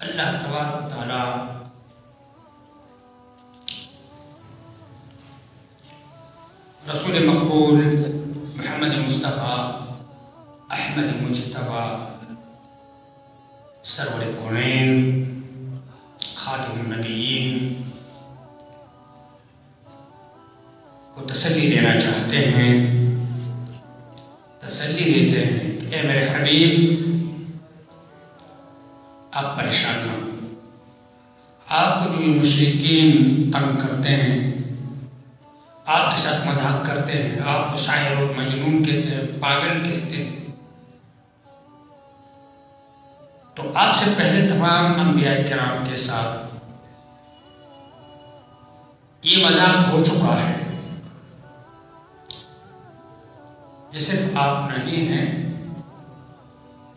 اللہ تبارک و تعالی رسول مقبول محمد مصطفیٰ احمد مجتبیٰ سرور کونین خاتم النبیین کو تسلی دینا چاہتے ہیں، تسلی دیتے ہیں کہ اے میرے حبیب، آپ پریشان نہ ہو۔ آپ کو جو یہ مشرکین تنگ کرتے ہیں، آپ کے ساتھ مذاق کرتے ہیں، آپ کو شاعر اور مجنون کہتے ہیں، پاگل کہتے ہیں، تو آپ سے پہلے تمام انبیاء کرام کے ساتھ یہ مذاق ہو چکا ہے۔ یہ صرف آپ نہیں ہیں،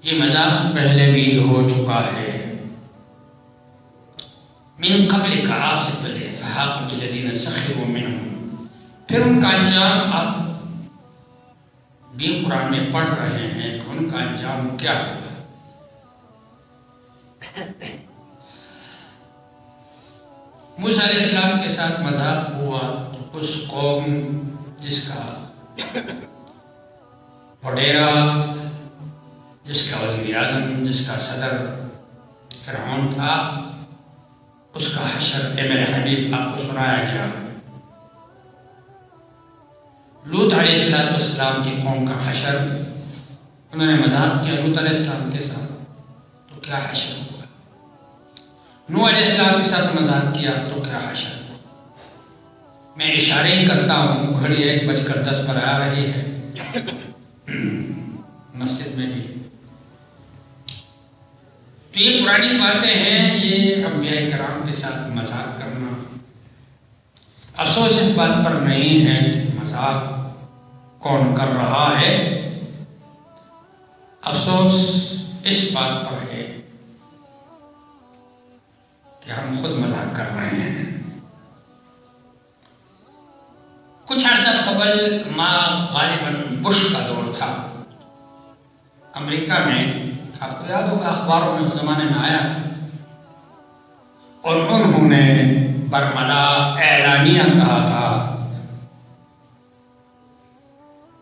یہ مذاق پہلے بھی ہو چکا ہے۔ من قبل کا، آپ سے پہلے، فحاق بالذین سخروا منہم، پھر ان کا انجام آپ بھی قرآن میں پڑھ رہے ہیں کہ ان کا انجام کیا ہوا۔ موسیٰ علیہ السلام کے ساتھ مذاق ہوا تو اس قوم جس کا وڈیرا، جس کا وزیر اعظم، جس کا صدر فرعون تھا، اس کا حشر اے میرے حبیب آپ کو سنایا گیا۔ لوط علیہ السلام کی قوم کا حشر، انہوں نے مذاق کیا لوط علیہ السلام کے ساتھ تو کیا حشر ہوا۔ نوح علیہ السلام کے ساتھ مذاق کیا تو کیا حشر ہوا۔ میں اشارے ہی کرتا ہوں، گھڑی 1:10 پر آ رہی ہے مسجد میں بھی، تو یہ پرانی باتیں ہیں، یہ انبیاء کرام کے ساتھ مذاق کرنا۔ افسوس اس بات پر نہیں ہے کہ مذاق کون کر رہا ہے، افسوس اس بات پر ہے کہ ہم خود مذاق کر رہے ہیں۔ کچھ عرصہ قبل غالباً بش کا دور تھا امریکہ میں، آپ کو یاد ہوگا اخباروں میں اس زمانے میں آیا تھا، اور انہوں نے برملا اعلانیہ کہا تھا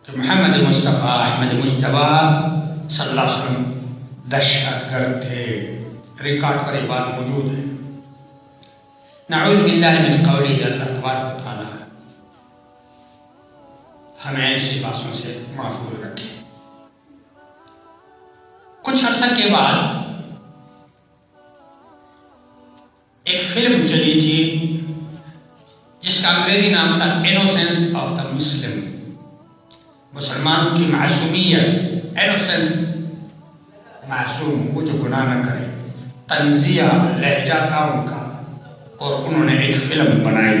کہ محمد مصطفیٰ احمد مجتبیٰ صلی اللہ علیہ وسلم دہشت گرد تھے۔ ریکارڈ پر یہ بات موجود ہے۔ نعوذ باللہ من قولہ، اللہ تبارک و تعالی ہمیں ایسی باتوں سے محفوظ رکھے۔ کچھ عرصہ کے بعد ایک فلم چلی تھی جس کا انگریزی نام تھا انوسینس آف دا مسلم، مسلمانوں کی معصومیت، انوسینس، معصوم، وہ جو گناہ نہ کرے، تنزیہ لہجہ تھا ان کا، اور انہوں نے ایک فلم بنائی،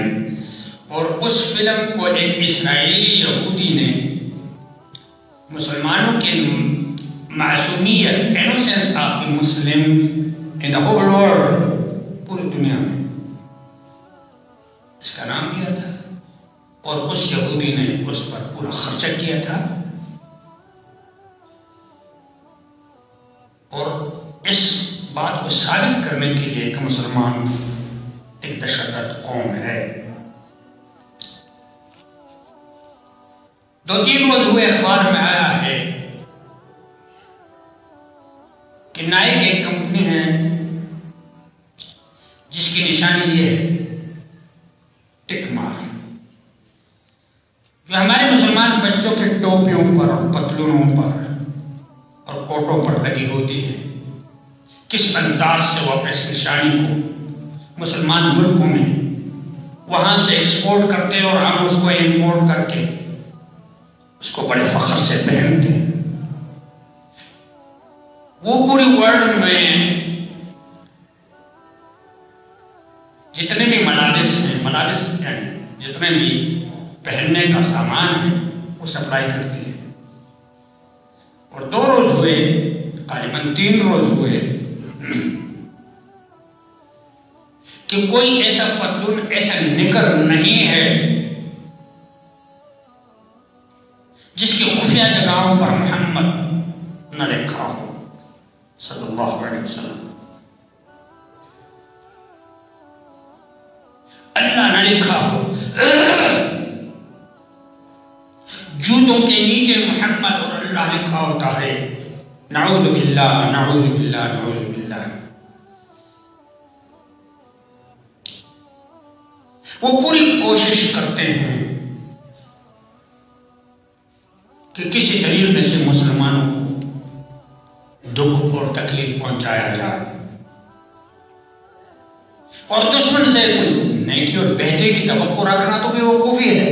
اور اس فلم کو ایک اسرائیلی یہودی نے مسلمانوں کی معصومیت، innocence of the Muslim in the whole world, پوری دنیا میں اس کا نام دیا تھا، اور اس یہودی نے اس پر پورا خرچہ کیا تھا، اور اس بات کو ثابت کرنے کے لیے کہ مسلمان ایک دہشت قوم ہے۔ 2-3 روز ہوئے، اخبار میں آیا ہے کہ نائک ایک کمپنی ہے جس کی نشانی یہ ہے ٹک مار، جو ہمارے مسلمان بچوں کے ٹوپیوں پر اور پتلونوں پر اور کوٹوں پر لگی ہوتی ہے، کس انداز سے وہ اپنے اس نشانی کو مسلمان ملکوں میں وہاں سے ایکسپورٹ کرتے اور ہم اس کو امپورٹ کر کے اس کو بڑے فخر سے پہنتے ہیں۔ وہ پوری ورلڈ میں جتنے بھی ملابس ہیں، جتنے بھی پہننے کا سامان ہے، وہ سپلائی کرتی ہے۔ اور 2 روز ہوئے، غالباً 3 روز ہوئے کہ کوئی ایسا پتلون، ایسا نکر نہیں ہے جس کی خفیہ جگہوں پر محمد نہ لکھا ہو صلی اللہ علیہ وسلم۔ لکھا ہو، جوتوں کے نیچے محمد اور اللہ لکھا ہوتا ہے، نعوذ باللہ نعوذ باللہ نعوذ باللہ. وہ پوری کوشش کرتے ہیں کہ کسی طریقے سے مسلمانوں کو دکھ اور تکلیف پہنچایا جائے، اور دشمن سے کوئی نیکی اور بہتری کی توقع رکھنا تو بیوقوفی ہے.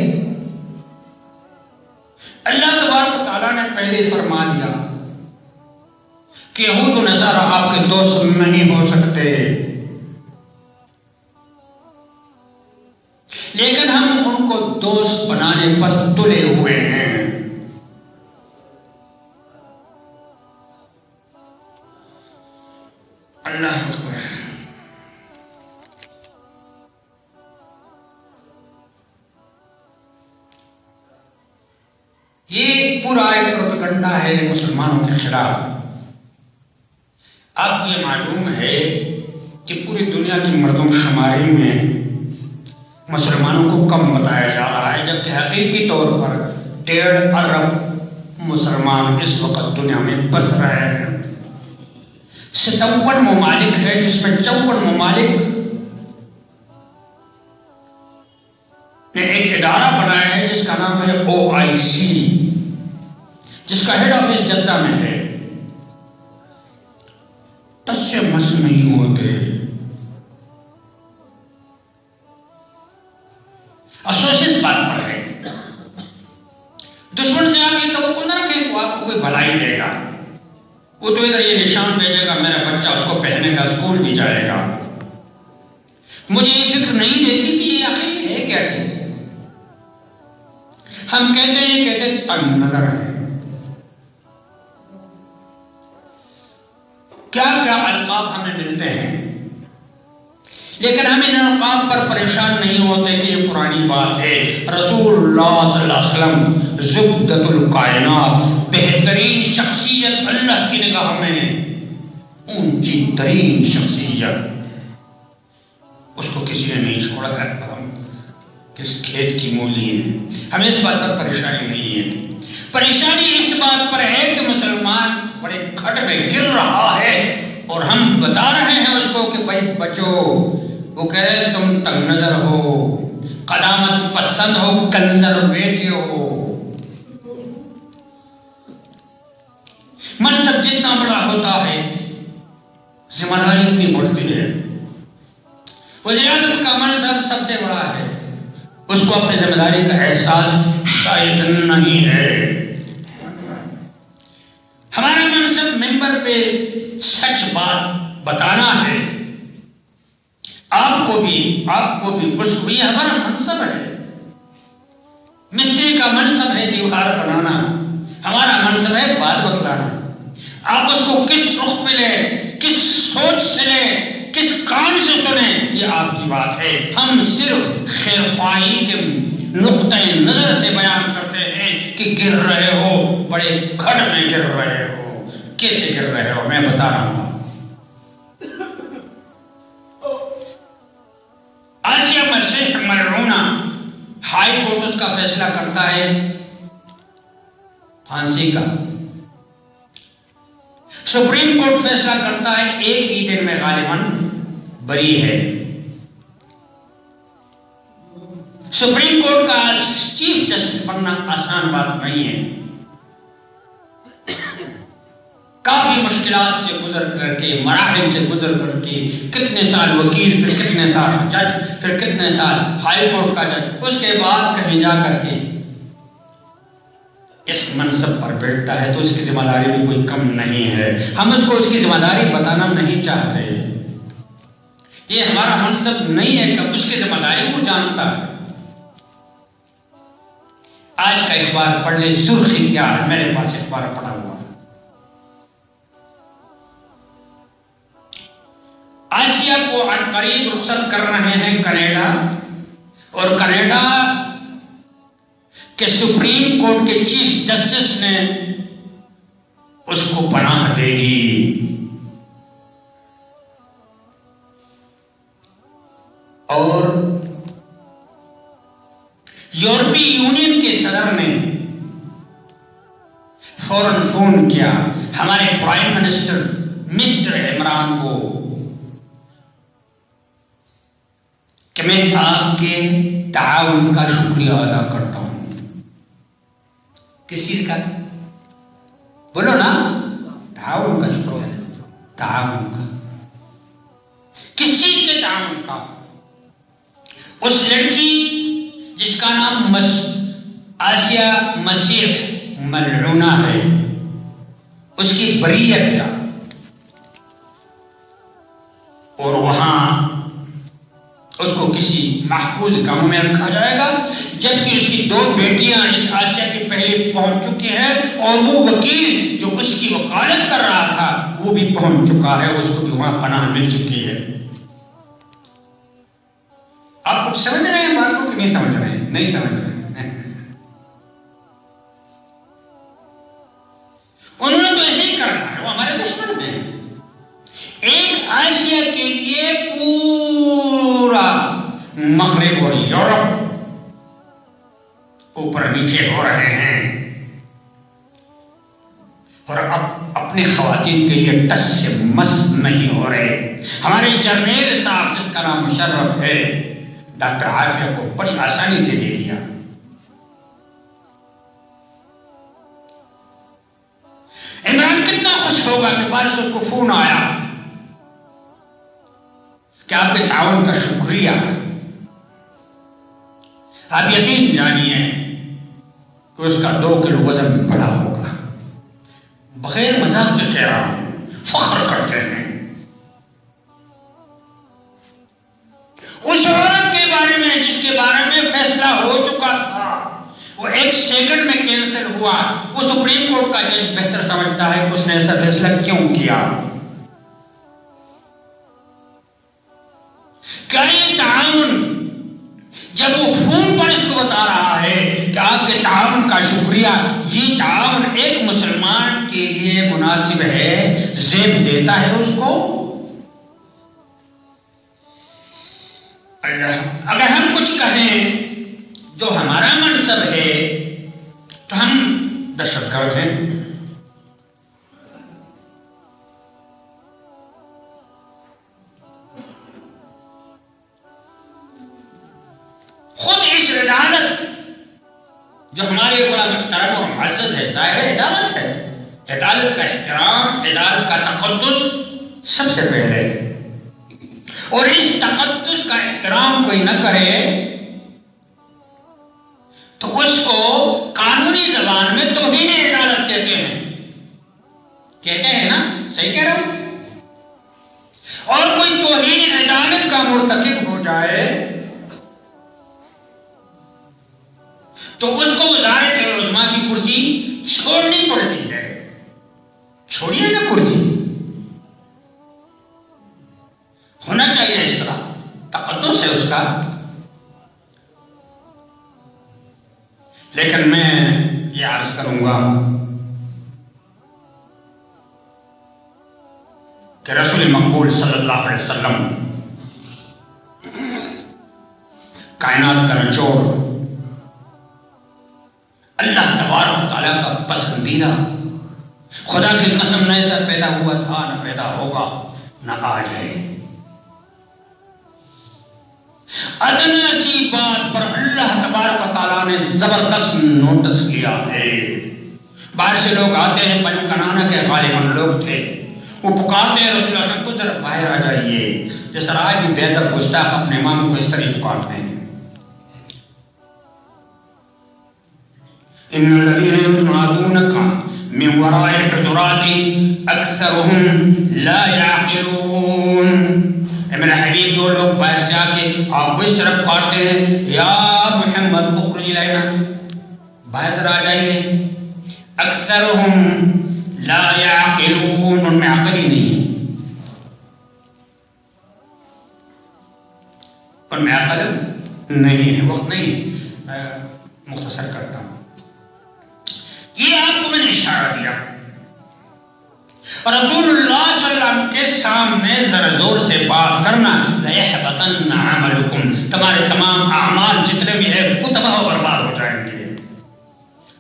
اللہ تبارک و تعالیٰ نے پہلے فرما دیا کہ یہود و نصارہ آپ کے دوست نہیں ہو سکتے، لیکن ہم ان کو دوست بنانے پر تلے ہوئے ہیں. اللہ اکبر. یہ پورا ایک پروپیگنڈا ہے مسلمانوں کے خلاف. آپ کو یہ معلوم ہے کہ پوری دنیا کی مردم شماری میں مسلمانوں کو کم بتایا جا رہا ہے، جبکہ حقیقی طور پر 1.5 ارب مسلمان اس وقت دنیا میں بس رہے ہیں. 57 ممالک ہے، جس میں 54 ممالک نے ایک ادارہ بنایا ہے جس کا نام ہے OIC، جس کا ہیڈ آفس جدہ میں ہے. تس سے مس نہیں ہوتے. افسوس اس بات پر ہے، دشمن سے آپ یہ توقع نہ رکھیں کہ آپ کو کوئی بھلائی دے گا. وہ تو ادھر یہ نشان بھیجے گا، میرا بچہ اس کو پہنے گا، اسکول بھی جائے گا. مجھے یہ فکر نہیں دیتی کہ یہ آخر ہے کیا چیز. ہم کہتے ہیں کہتے تنگ نظر ہے. کیا کیا القاب ہمیں ملتے ہیں، لیکن ہم ان القاب پر پریشان نہیں ہوتے کہ یہ پرانی بات ہے. رسول اللہ صلی اللہ علیہ وسلم زبدۃ الکائنات، بہترین شخصیت اللہ کی نگاہ میں اونچی ترین شخصیت، اس کو کسی نے نہیں چھوڑا ہے. ہم کس کھیت کی مولی ہیں، ہمیں اس بات پر پریشانی نہیں ہے. پریشانی اس بات پر ہے کہ مسلمان بڑے کھڈ میں گر رہا ہے اور ہم بتا رہے ہیں اس کو کہ بھائی بچو. وہ کہہ رہے تم تنگ نظر ہو، قدامت پسند ہو، کنزرویٹو ہو. منصب جتنا بڑا ہوتا ہے ذمہ داری اتنی بڑھتی ہے. وزیر اعظم کا منصب سب سے بڑا ہے، اس کو اپنی ذمہ داری کا احساس شاید نہیں ہے. ہمارا منصب ممبر پہ سچ بات بتانا ہے. آپ کو بھی اس کو بھی، یہ ہمارا منصب ہے. مستری کا منصب ہے دیوار بنانا، ہمارا منصب ہے بات بتلانا. آپ اس کو کس رخ پہ لیں، کس سوچ سے لیں، کس کان سے سنیں، یہ آپ کی بات ہے. ہم صرف خیر خواہی کے نقطۂ نظر سے بیان کرتے ہیں کہ گر رہے ہو، بڑے کھڈ میں گر رہے ہو. کیسے گر رہے ہو میں بتا رہا ہوں. آسیہ مسیح ملعونہ، ہائی کورٹ اس کا فیصلہ کرتا ہے پھانسی کا. سپریم کورٹ فیصلہ کرتا ہے ایک ہی دن میں غالباً بری ہے. سپریم کورٹ کا چیف جسٹس بننا آسان بات نہیں ہے. کافی مشکلات سے گزر کر کے، مراحل سے گزر کر کے، کتنے سال وکیل، پھر کتنے سال جج، پھر کتنے سال ہائی کورٹ کا جج، اس کے بعد کہیں جا کر کے اس منصب پر بیٹھتا ہے تو اس کی ذمہ داری بھی کوئی کم نہیں ہے. ہم اس کو اس کی ذمہ داری بتانا نہیں چاہتے. یہ ہمارا منصب نہیں ہے کہ اس کی ذمہ داری کو جانتا ہے. آج کا اخبار پڑھ لے، سرخی کیا ہے، میرے پاس اخبار پڑھا ہوا. آسیہ کو عنقریب رخصت کر رہے ہیں کینیڈا، اور کینیڈا کہ سپریم کورٹ کے چیف جسٹس نے اس کو پناہ دے دی. اور یورپی یونین کے صدر نے فوراً فون کیا ہمارے پرائم منسٹر مسٹر عمران کو کہ میں آپ کے تعاون کا شکریہ ادا کرتا ہوں. کس چیز کا؟ بولو نا. تعاون کا شکریہ. تعاون کا کس چیز کے تعاون کا؟ اس لڑکی جس کا نام آسیہ مسیح ملعونہ ہے، اس کی بریت کا، اور وہاں اس کو کسی محفوظ گاؤں میں رکھا جائے گا، جبکہ اس کی 2 بیٹیاں اس آسیہ کے پہلے پہنچ چکی ہیں، اور وہ وکیل جو اس کی وکالت کر رہا تھا وہ بھی پہنچ چکا ہے، اس کو بھی وہاں پناہ مل چکی ہے. آپ کچھ سمجھ رہے ہیں بات کو کہ نہیں سمجھ رہے ہیں؟ نہیں سمجھ رہے ہیں. انہوں نے تو ایسے ہی کرنا ہے، وہ ہمارے دشمن ہیں. ایک آسیہ کے لیے پورا مغرب اور یورپ اوپر نیچے ہو رہے ہیں، اور اب اپنے خواتین کے لیے ٹس سے مس نہیں ہو رہے. ہمارے جرنیل صاحب جس کا نام مشرف ہے، ڈاکٹر عافیہ کو بڑی آسانی سے دے دیا. عمران کتنا خوش ہوگا کہ بارش اس کو فون آیا کہ آپ کے تعاون کا شکریہ. آپ یقین جانیے کہ اس کا 2 کلو وزن بڑا ہوگا. بغیر مذاق کے کہہ رہا ہوں، فخر کرتے ہیں. اس عورت کے بارے میں جس کے بارے میں فیصلہ ہو چکا تھا، وہ 1 سیکنڈ میں کینسل ہوا. وہ سپریم کورٹ کا جج بہتر سمجھتا ہے کہ اس نے ایسا فیصلہ کیوں کیا. کیا یہ تعاون، جب وہ فون پر اس کو بتا رہا ہے کہ آپ کے تعاون کا شکریہ، یہ تعاون ایک مسلمان کے لیے مناسب ہے، زیب دیتا ہے اس کو؟ اگر ہم کچھ کہیں جو ہمارا منصب ہے تو ہم دہشت گرد ہیں. خود اس عدالت جو ہمارے لیے بڑا محترم اور معزز ہے، ظاہر ہے عدالت ہے، عدالت کا احترام، عدالت کا تقدس سب سے پہلے، اور اس تقدس کا احترام کوئی نہ کرے تو اس کو قانونی زبان میں توہین عدالت کہتے ہیں. کہتے ہیں نا؟ صحیح کہہ رہا ہوں؟ اور کوئی توہین عدالت کا مرتکب ہو جائے تو اس کو وزارت عظمیٰ کی کرسی چھوڑنی پڑتی ہے. چھوڑیے نا کرسی، ہونا چاہیے اس طرح، تقدس ہے اس کا. لیکن میں یہ عرض کروں گا کہ رسول مقبول صلی اللہ علیہ وسلم کائنات کا نچوڑ، اللہ تبارک و تعالیٰ کا پسندیدہ، خدا کی قسم نہ ایسا پیدا ہوا تھا، نہ پیدا ہوگا، نہ آج ہے. ادنا سی بات پر اللہ تبارک و تعالیٰ نے زبردست نوٹس کیا ہے. باہر سے لوگ آتے ہیں، بنو کنانا کے غالباً لوگ تھے، وہ پکارتے ہیں رسول اللہ صلی اللہ علیہ وسلم کو ذرا باہر آ جائیے. جس طرح آج بھی بے ادب گستاخ اپنے امام کو اس طرح پکارتے ہیں. ان الذين ينادونك من وراء الحجرات اكثرهم لا يعقلون. اے میرا حبیب، جو لوگ باہر سے آ کے آپ کو اس طرف پکارتے ہیں، یا محمد اخرج الینا، باہر ذرا آ جائیے، اکثرهم لا يعقلون، ان میں عقل ہی نہیں ہے، ان میں عقل نہیں ہے. وقت نہیں، مختصر کرتا ہوں. یہ آپ کو میں نے اشارہ دیا. رسول اللہ صلی اللہ علیہ وسلم کے سامنے ذرا زور سے بات کرنا، لَيَحْبَطَنَّ عَمَلُكُمْ، تمہارے تمام اعمال جتنے بھی ہیں وہ تباہ و برباد ہو جائیں گے۔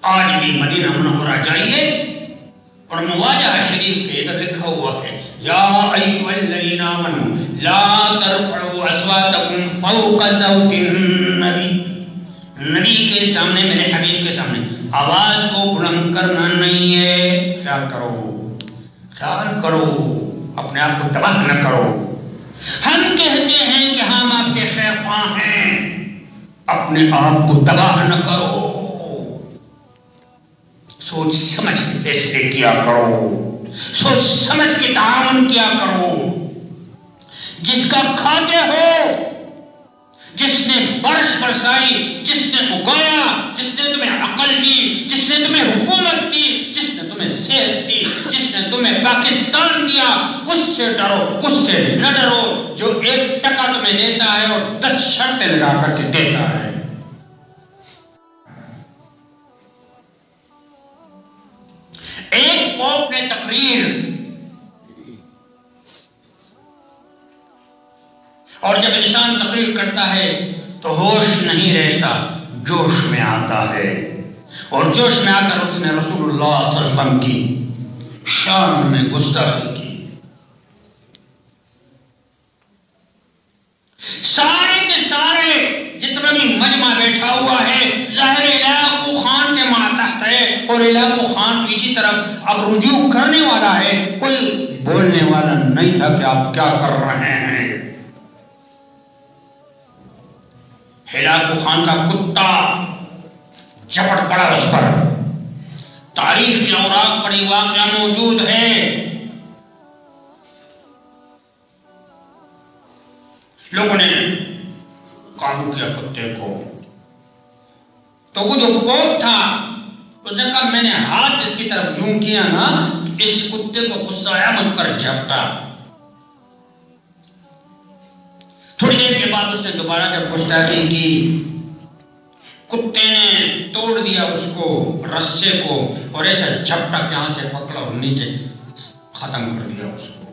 آج بھی مدینہ منورہ جائیے اور مواجہ شریف کے ادھر لکھا ہوا ہے، یا ایھا الذین آمنوا لا ترفعوا اصواتکم فوق صوت النبی، نبی کے سامنے، میرے حبیب کے سامنے آواز کو بلند کرنا نہیں ہے۔ خیال کرو، اپنے آپ کو تباہ نہ کرو۔ ہم کہتے ہیں کہ ہم آپ کے خیر خواہ ہیں، اپنے آپ کو تباہ نہ کرو، سوچ سمجھ کے فیصلے کیا کرو، سوچ سمجھ کے تعاون کیا کرو۔ جس کا کھاتے ہو، جس نے بارش برسائی، جس نے اگایا، جس نے تمہیں عقل دی، جس نے تمہیں حکومت دی، جس نے تمہیں صحت دی، جس نے تمہیں پاکستان دیا، اس سے ڈرو، اس سے نہ ڈرو جو 1 ٹکا تمہیں دیتا ہے اور 10 شرطیں لگا کر کے دیتا ہے۔ ایک پوپ نے تقریر، اور جب انسان تقریر کرتا ہے تو ہوش نہیں رہتا، جوش میں آتا ہے، اور جوش میں آ کر اس نے رسول اللہ صلی اللہ علیہ وسلم کی شان میں گستاخی کی۔ سارے کے سارے جتنا بھی مجمع بیٹھا ہوا ہے، ظاہر علاقو خان کے ماتحت ہے، اور علاقو خان اسی طرف اب رجوع کرنے والا ہے، کوئی بولنے والا نہیں تھا کہ آپ کیا کر رہے ہیں۔ علاقو خان کا کتا جپٹ پڑا اس پر، تاریخ کے اوراق پر یہ واقعہ موجود ہے۔ لوگوں نے قابو کیا کتے کو، تو وہ جو پوپ تھا اس نے کہا میں نے ہاتھ اس کی طرف یوں کیا نا، اس کتے کو غصہ آیا، مجھ پر جھپٹا۔ تھوڑی دیر کے بعد اس نے دوبارہ جب گستاخی کی، کتے نے توڑ دیا اس کو رسے کو، اور ایسا جھپٹا کہ یہاں سے پکڑا اور نیچے ختم کر دیا اس کو۔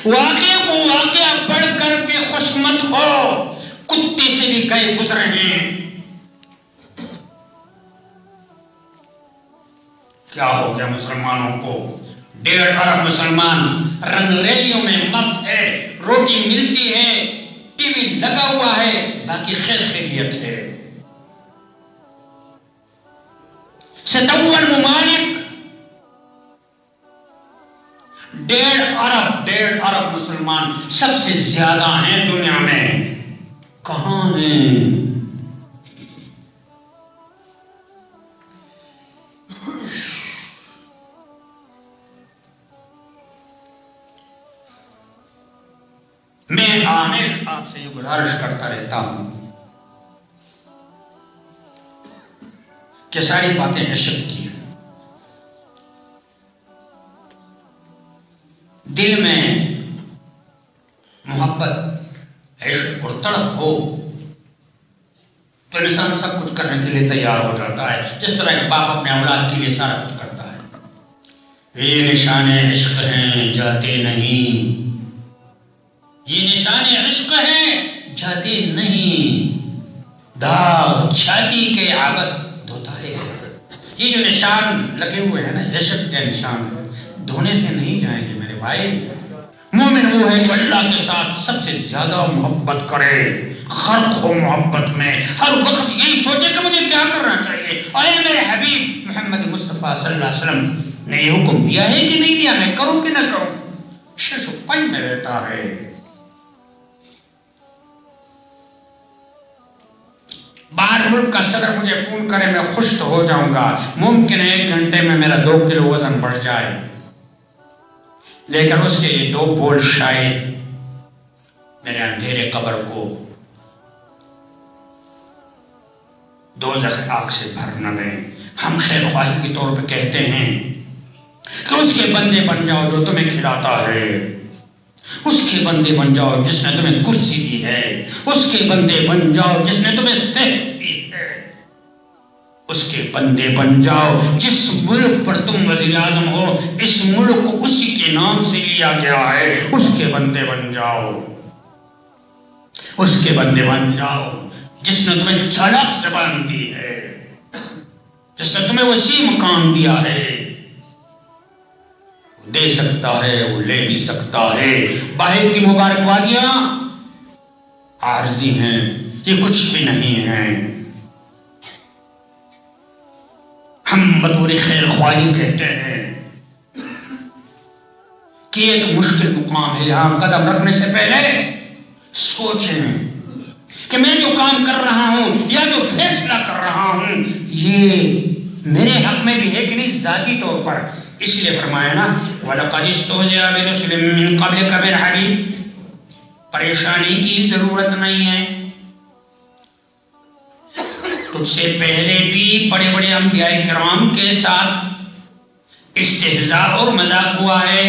واقعے کو واقعہ پڑھ کر کے خوش مت ہو، کتے سے بھی گئے گزرے ہیں۔ کیا ہو گیا مسلمانوں کو؟ 1.5 ارب مسلمان رنگریلیوں میں مست ہے، روٹی ملتی ہے، ٹی وی لگا ہوا ہے، باقی خیر خیریت ہے۔ 57 ممالک، 1.5 ارب مسلمان سب سے زیادہ ہیں دنیا میں، کہاں ہیں؟ میں ہمیشہ آپ سے یہ گزارش کرتا رہتا ہوں کہ ساری باتیں عشق کی ہیں، دل میں محبت عشق اور تڑپ ہو تو انسان سب کچھ کرنے کے لیے تیار ہو جاتا ہے، جس طرح ایک باپ اپنے اولاد کے لیے سارا کچھ کرتا ہے۔ یہ نشان عشق ہیں، جاتے نہیں، یہ نشان عشق ہیں، جاتے نہیں، داغ چھاتی کے آبس دھوتا ہے۔ یہ جو نشان لگے ہوئے ہیں نا، عشق کے نشان، دھونے سے نہیں جائیں گے میرے بھائی۔ مومن وہ ہے جو اللہ کے ساتھ سب سے زیادہ محبت کرے، خرق ہو محبت میں، ہر وقت یہی سوچے کہ مجھے کیا کرنا چاہیے، اور اے میرے حبیب محمد مصطفیٰ صلی اللہ علیہ وسلم نے یہ حکم دیا ہے کہ نہیں دیا، میں کروں کہ نہ کروں، شش و پن میں رہتا ہے۔ باہر ملک کا صدر مجھے فون کرے، میں خوش تو ہو جاؤں گا، ممکن ہے 1 گھنٹے میں میرا 2 کلو وزن بڑھ جائے، لیکن اس کے یہ 2 بول شاید میرے اندھیرے قبر کو دوزخ آگ سے بھر نہ دیں۔ ہم خیر خواہی کے طور پہ کہتے ہیں کہ اس کے بندے بن جاؤ جو تمہیں کھلاتا ہے، اس کے بندے بن جاؤ جس نے تمہیں کرسی دی ہے، اس کے بندے بن جاؤ جس نے تمہیں صحت دی ہے، اس کے بندے بن جاؤ. جس ملک پر تم وزیر اعظم ہو اس ملک کو اسی کے نام سے لیا گیا ہے. اس کے بندے بن جاؤ, اس کے بندے بن جاؤ. جس نے تمہیں چالاک زبان دی ہے, جس نے تمہیں وسیع مقام دیا ہے, وہ دے سکتا ہے, وہ لے بھی سکتا ہے. باہر کی مبارکبادیاں عارضی ہیں, یہ کچھ بھی نہیں ہیں. ہم بطور خیر خواہی کہتے ہیں کہ ایک مشکل مقام ہے. یہاں قدم رکھنے سے پہلے سوچیں کہ میں جو کام کر رہا ہوں یا جو فیصلہ کر رہا ہوں یہ میرے حق میں بھی ہے کہ نہیں ذاتی طور پر. اس لیے فرمایا نا وَلَقَدِ اسْتُهْزِئَ بِرُسُلٍ مِّن قَبْلِكَ بِالْحَدِيدِ, پریشانی کی ضرورت نہیں ہے. تجھ سے پہلے بھی بڑے بڑے انبیاء کرام کے ساتھ استہزاء اور مذاق ہوا ہے.